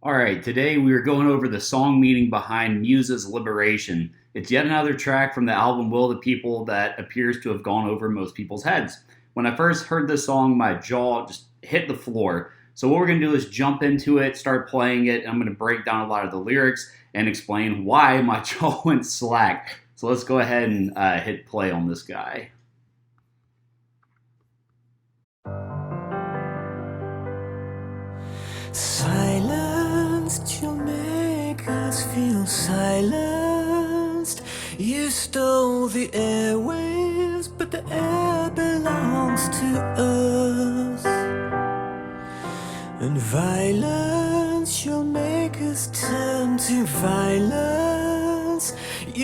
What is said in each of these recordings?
All right, today we are going over the song meaning behind Muse's Liberation. It's yet another track from the album Will the People that appears to have gone over most people's heads. When I first heard this song, my jaw just hit the floor. So what we're going to do is jump into it, start playing it, and I'm going to break down a lot of the lyrics and explain why my jaw went slack. So let's go ahead and hit play on this guy. Silenced, you'll make us feel silenced. You stole the airwaves, but the air belongs to us. And violence, you'll make us turn to violence.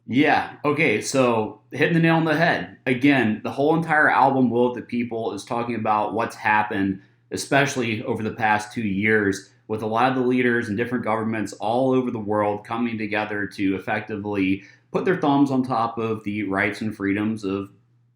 Yeah, okay, so hitting the nail on the head. Again, the whole entire album, Will of the People, is talking about what's happened, especially over the past 2 years, with a lot of the leaders and different governments all over the world coming together to effectively put their thumbs on top of the rights and freedoms of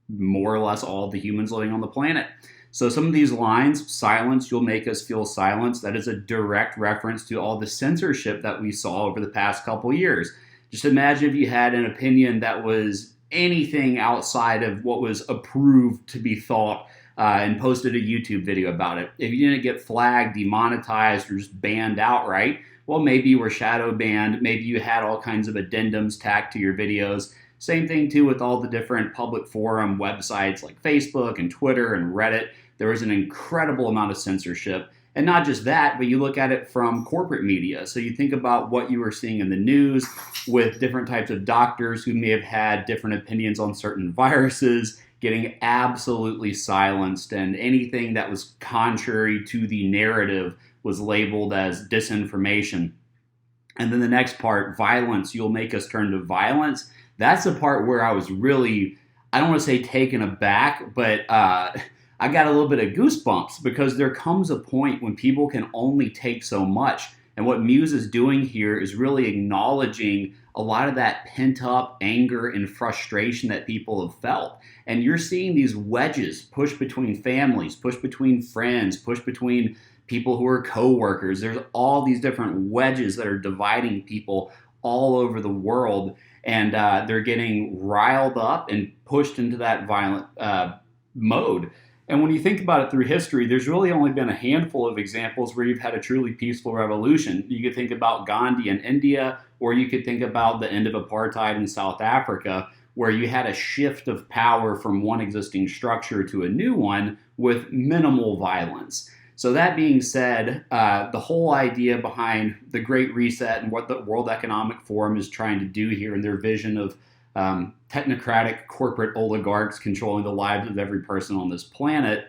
more or less all the humans living on the planet. So some of these lines, silence, you'll make us feel silence, that is a direct reference to all the censorship that we saw over the past couple years. Just imagine if you had an opinion that was anything outside of what was approved to be thought and posted a YouTube video about it. If you didn't get flagged, demonetized, or just banned outright, well, maybe you were shadow banned. Maybe you had all kinds of addendums tacked to your videos. Same thing, too, with all the different public forum websites like Facebook and Twitter and Reddit. There was an incredible amount of censorship. And not just that, but you look at it from corporate media. So you think about what you were seeing in the news with different types of doctors who may have had different opinions on certain viruses getting absolutely silenced, and anything that was contrary to the narrative was labeled as disinformation. And then the next part, violence, you'll make us turn to violence. That's the part where I was really, I don't want to say taken aback, but I got a little bit of goosebumps, because there comes a point when people can only take so much. And what Muse is doing here is really acknowledging a lot of that pent-up anger and frustration that people have felt. And you're seeing these wedges push between families, push between friends, push between people who are co-workers. There's all these different wedges that are dividing people all over the world. And they're getting riled up and pushed into that violent mode. And when you think about it through history, there's really only been a handful of examples where you've had a truly peaceful revolution. You could think about Gandhi in India, or you could think about the end of apartheid in South Africa, where you had a shift of power from one existing structure to a new one with minimal violence. So that being said, the whole idea behind the Great Reset and what the World Economic Forum is trying to do here, and their vision of technocratic corporate oligarchs controlling the lives of every person on this planet,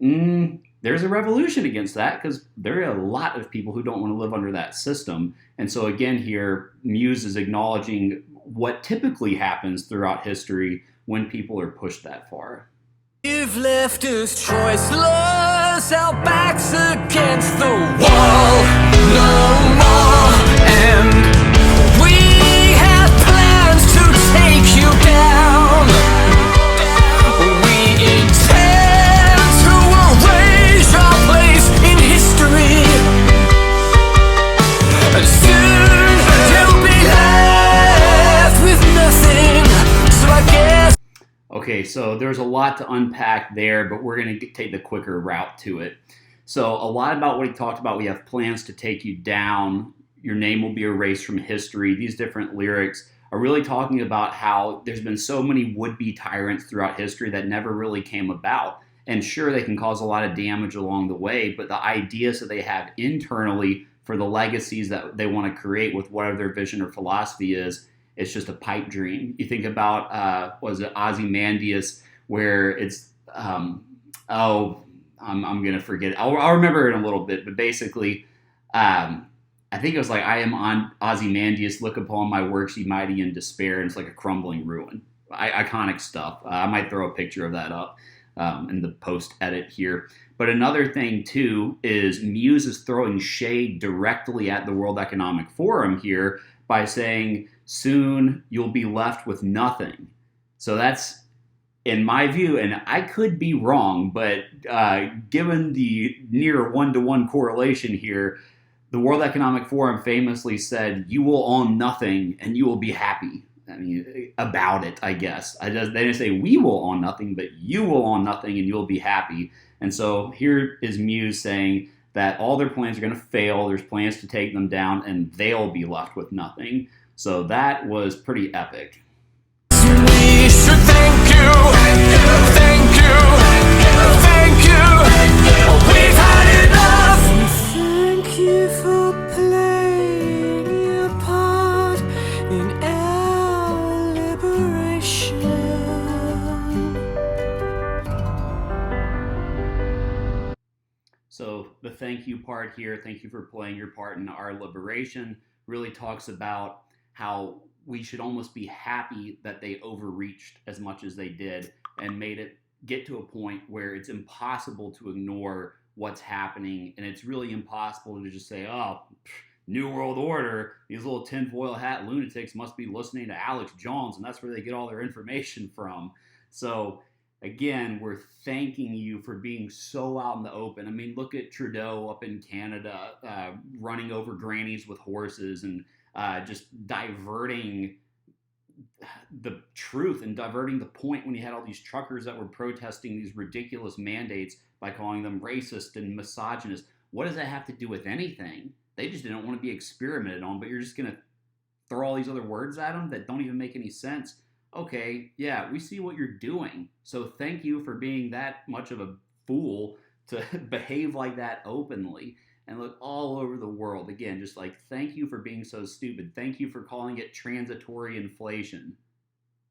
there's a revolution against that, because there are a lot of people who don't want to live under that system. And so again here, Muse is acknowledging what typically happens throughout history when people are pushed that far. You've left us choiceless, our backs against the wall, no more, and we have plans to take you down. We intend to erase our place in history, and soon you'll be left with nothing, so I guess. Okay, so there's a lot to unpack there, but we're going to take the quicker route to it. So a lot about what he talked about, we have plans to take you down, your name will be erased from history. These different lyrics are really talking about how there's been so many would-be tyrants throughout history that never really came about. And sure, they can cause a lot of damage along the way, but the ideas that they have internally for the legacies that they want to create with whatever their vision or philosophy is, it's just a pipe dream. You think about, was it Ozymandias, where it's, I'm going to forget. I'll remember it in a little bit, but basically, I think it was like, I am on Ozymandias, look upon my works, ye mighty in despair, and it's like a crumbling ruin. Iconic stuff. I might throw a picture of that up in the post edit here. But another thing, too, is Muse is throwing shade directly at the World Economic Forum here by saying, soon you'll be left with nothing. So that's, in my view, and I could be wrong, but given the near one-to-one correlation here, the World Economic Forum famously said, "You will own nothing and you will be happy." I mean, about it, I guess. They didn't say we will own nothing, but you will own nothing and you'll be happy. And so here is Muse saying that all their plans are going to fail. There's plans to take them down, and they'll be left with nothing. So that was pretty epic. We should thank you, thank you, thank you. We've had enough. Thank you for playing your part in our liberation. So the thank you part here, thank you for playing your part in our liberation, really talks about how we should almost be happy that they overreached as much as they did and made it get to a point where it's impossible to ignore what's happening, and it's really impossible to just say, oh, New World Order, these little tinfoil hat lunatics must be listening to Alex Jones, and that's where they get all their information from. So again, we're thanking you for being so out in the open. I mean, look at Trudeau up in Canada, running over grannies with horses and just diverting the truth and diverting the point when you had all these truckers that were protesting these ridiculous mandates by calling them racist and misogynist. What does that have to do with anything? They just didn't want to be experimented on, but you're just going to throw all these other words at them that don't even make any sense. Okay, yeah, we see what you're doing. So thank you for being that much of a fool to behave like that openly and look all over the world. Again, just like, thank you for being so stupid. Thank you for calling it transitory inflation.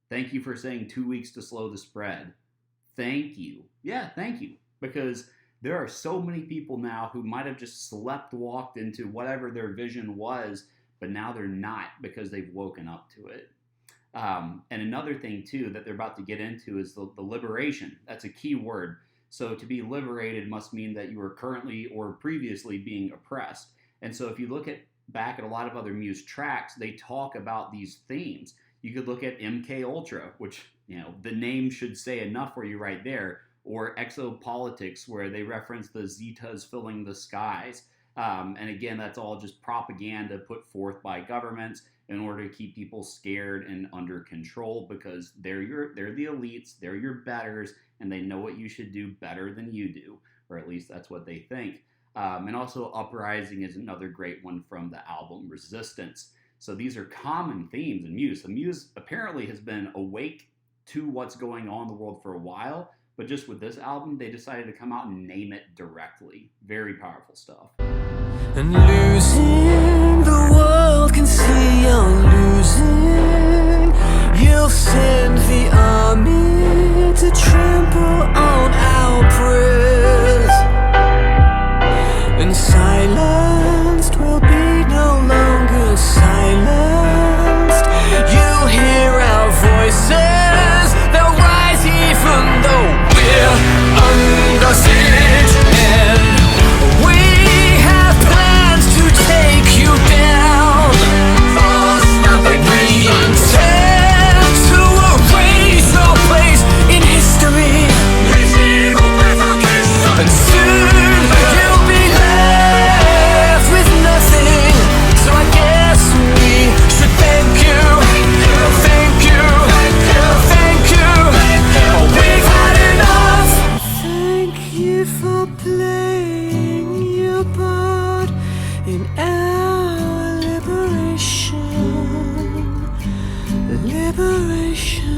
Thank you for saying 2 weeks to slow the spread. Thank you. Yeah, thank you. Because there are so many people now who might have just walked into whatever their vision was, but now they're not because they've woken up to it. And another thing, too, that they're about to get into is the liberation. That's a key word. So to be liberated must mean that you are currently or previously being oppressed. And so if you look back at a lot of other Muse tracks, they talk about these themes. You could look at MK Ultra, which, the name should say enough for you right there, or Exopolitics, where they reference the Zetas filling the skies. And again, that's all just propaganda put forth by governments in order to keep people scared and under control, because they're the elites, they're your betters, and they know what you should do better than you do, or at least that's what they think. And also Uprising is another great one from the album Resistance. So these are common themes in Muse. The Muse apparently has been awake to what's going on in the world for a while, but just with this album, they decided to come out and name it directly. Very powerful stuff. And losing, the world can see you're losing. You'll send the army to trample on our prayers. And silenced will be no longer silenced. You'll hear our voices, they'll rise even though we're under siege. And we have plans to take you down. And we intend to erase your place in history. And soon you'll be left with nothing. So I guess we should thank you, thank you, thank you. We've had enough. Thank you for playing your part in our liberation. Liberation,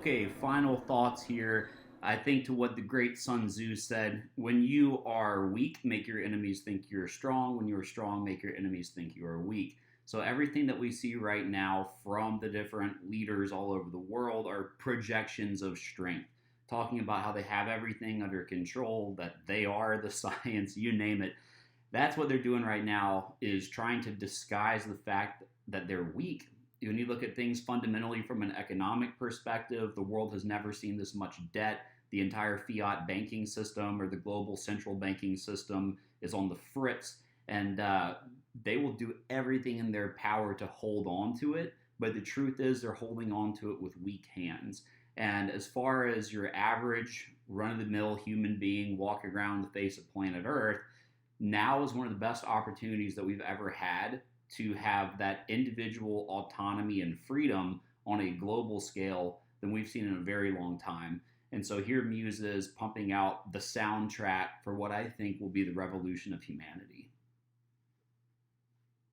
Okay, final thoughts here. I think to what the great Sun Tzu said, when you are weak, make your enemies think you're strong. When you are strong, make your enemies think you are weak. So everything that we see right now from the different leaders all over the world are projections of strength, talking about how they have everything under control, that they are the science, you name it. That's what they're doing right now, is trying to disguise the fact that they're weak. When you look at things fundamentally from an economic perspective, the world has never seen this much debt. The entire fiat banking system or the global central banking system is on the fritz, and they will do everything in their power to hold on to it. But the truth is, they're holding on to it with weak hands. And as far as your average run of the mill human being walking around the face of planet Earth, now is one of the best opportunities that we've ever had to have that individual autonomy and freedom on a global scale than we've seen in a very long time. And so here Muse is pumping out the soundtrack for what I think will be the revolution of humanity.